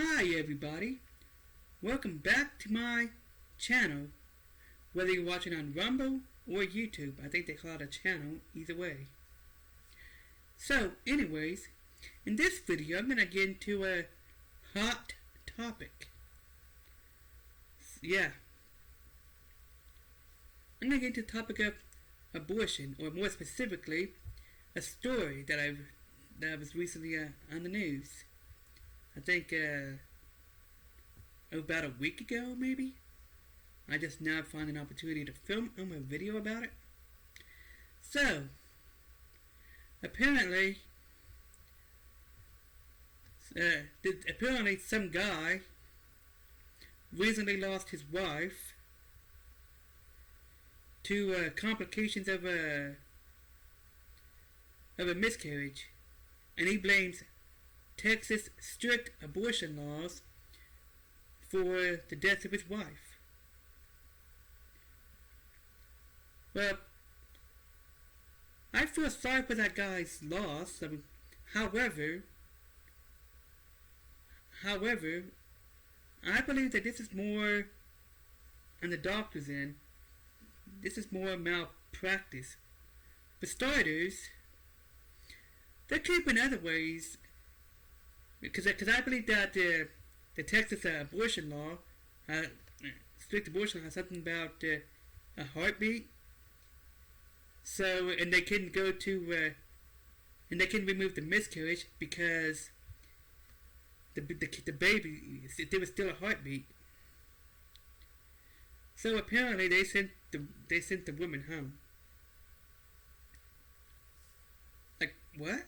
Hi everybody, welcome back to my channel, whether you're watching on Rumble or YouTube. I think they call it a channel, either way. So anyways, in this video I'm going to get into a hot topic. Yeah, I'm going to get into the topic of abortion, or more specifically, a story that was recently on the news. I think about a week ago, maybe. I just now found an opportunity to film a video about it. So, apparently some guy recently lost his wife to complications of a miscarriage, and he blames Texas strict abortion laws for the death of his wife. Well, I feel sorry for that guy's loss. However, I believe that this is more on the doctor's end. This is more malpractice. For starters, there could have been other ways. Because I believe that the Texas abortion law, strict abortion law, has something about a heartbeat. So, and they couldn't go to, and they couldn't remove the miscarriage because the baby, there was still a heartbeat. So apparently they sent the woman home. Like what?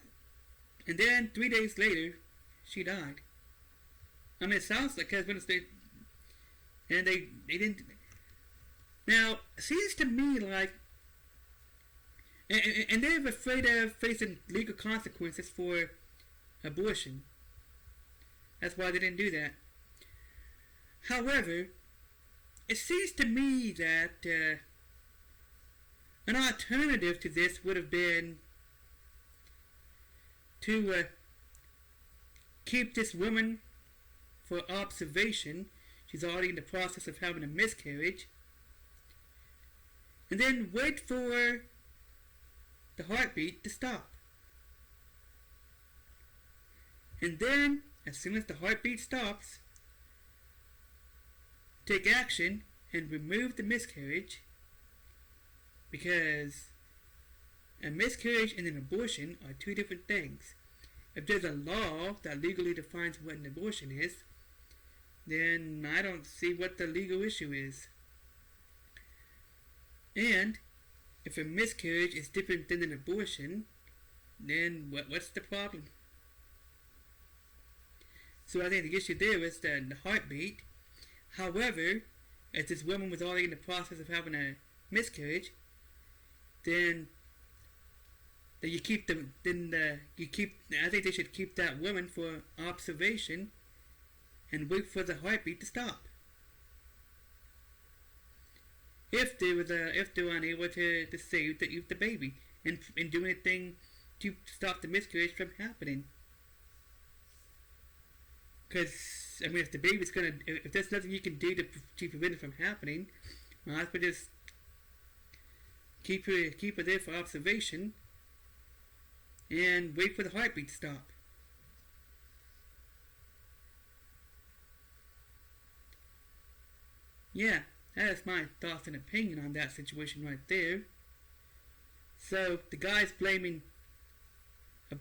And then 3 days later, she died. I mean, it sounds like and they didn't. Now, it seems to me like, and they're afraid of facing legal consequences for abortion. That's why they didn't do that. However, it seems to me that an alternative to this would have been to keep this woman for observation. She's already in the process of having a miscarriage. And then wait for the heartbeat to stop. And then, as soon as the heartbeat stops, take action and remove the miscarriage. Because a miscarriage and an abortion are two different things. If there's a law that legally defines what an abortion is, then I don't see what the legal issue is. And if a miscarriage is different than an abortion, then what's the problem? So I think the issue there is the heartbeat. However, if this woman was already in the process of having a miscarriage, then I think they should keep that woman for observation and wait for the heartbeat to stop. If they're unable to save the baby and do anything to stop the miscarriage from happening. Because, I mean, if there's nothing you can do to prevent it from happening, well, I would just keep her there for observation and wait for the heartbeat to stop. Yeah, that is my thoughts and opinion on that situation right there. So, the guy's blaming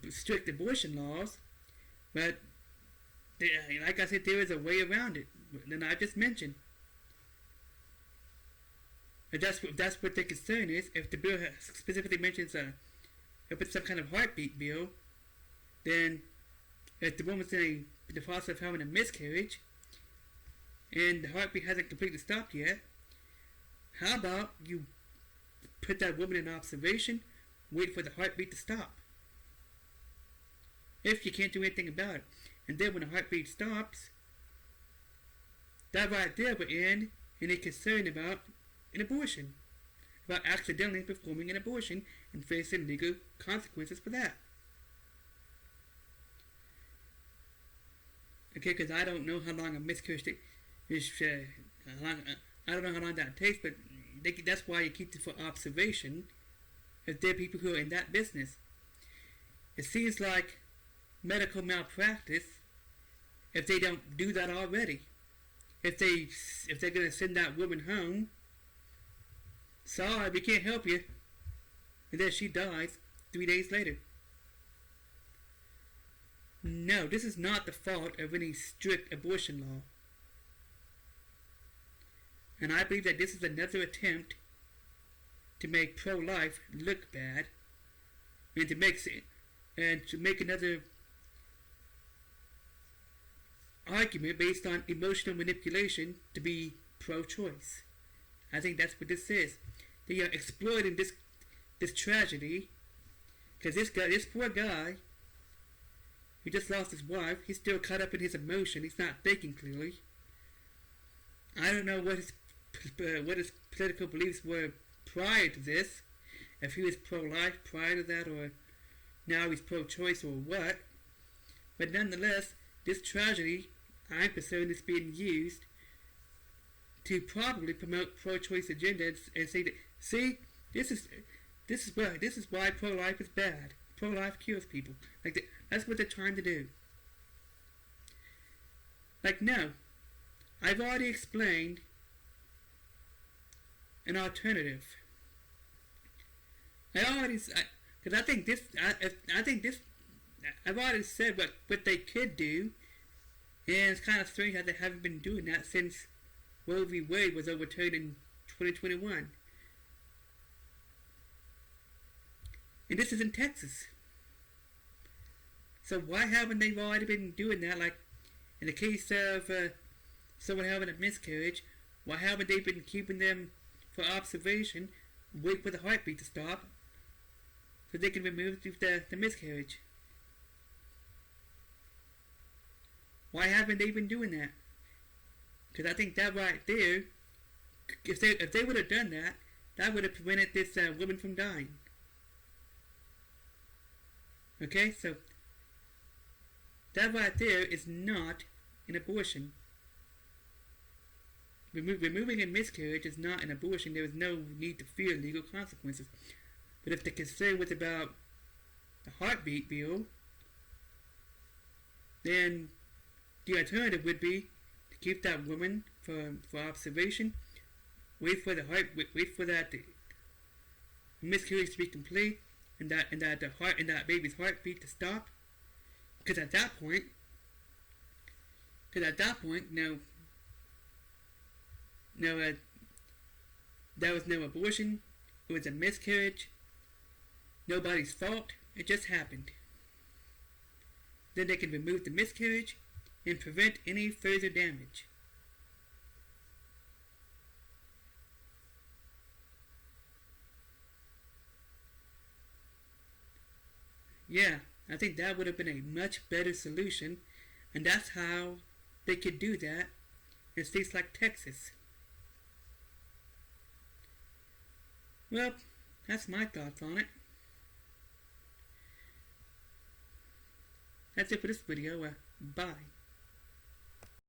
strict abortion laws, but like I said, there is a way around it, and I just mentioned. If that's what the concern is, if the bill specifically mentions if it's some kind of heartbeat bill, then if the woman's in the process of having a miscarriage and the heartbeat hasn't completely stopped yet, how about you put that woman in observation, wait for the heartbeat to stop? If you can't do anything about it. And then when the heartbeat stops, that right there would end any concern about an abortion. About accidentally performing an abortion and facing legal consequences for that. Okay, because I don't know how long a miscarriage is. I don't know how long that takes, but that's why you keep it for observation. If there are people who are in that business, it seems like medical malpractice. If they don't do that already, if they're gonna send that woman home, sorry, we can't help you, and then she dies 3 days later. No, this is not the fault of any strict abortion law. And I believe that this is another attempt to make pro-life look bad, and to make another argument based on emotional manipulation to be pro-choice. I think that's what this is. They are exploiting this tragedy, because this poor guy, he just lost his wife. He's still caught up in his emotion. He's not thinking clearly. I don't know what his political beliefs were prior to this. If he was pro-life prior to that, or now he's pro-choice, or what. But nonetheless, this tragedy, I'm concerned, is being used to probably promote pro-choice agendas and say that, see, this is why pro-life is bad. Pro-life kills people. That's what they're trying to do. No, I've already explained an alternative. Because I think this. I've already said what they could do, and it's kind of strange that they haven't been doing that since Roe v. Wade was overturned in 2021. And this is in Texas. So why haven't they already been doing that? Like in the case of someone having a miscarriage, why haven't they been keeping them for observation, wait for the heartbeat to stop, so they can remove the miscarriage? Why haven't they been doing that? Because I think that right there, if they would have done that, that would have prevented this woman from dying. Okay, so that right there is not an abortion. Removing a miscarriage is not an abortion. There is no need to fear legal consequences. But if the concern was about the heartbeat bill, then the alternative would be to keep that woman for observation, wait for that miscarriage to be complete, and that baby's heartbeat to stop. Because at that point, there was no abortion. It was a miscarriage. Nobody's fault. It just happened. Then they can remove the miscarriage and prevent any further damage. Yeah, I think that would have been a much better solution, and that's how they could do that in states like Texas. Well, that's my thoughts on it. That's it for this video. Bye.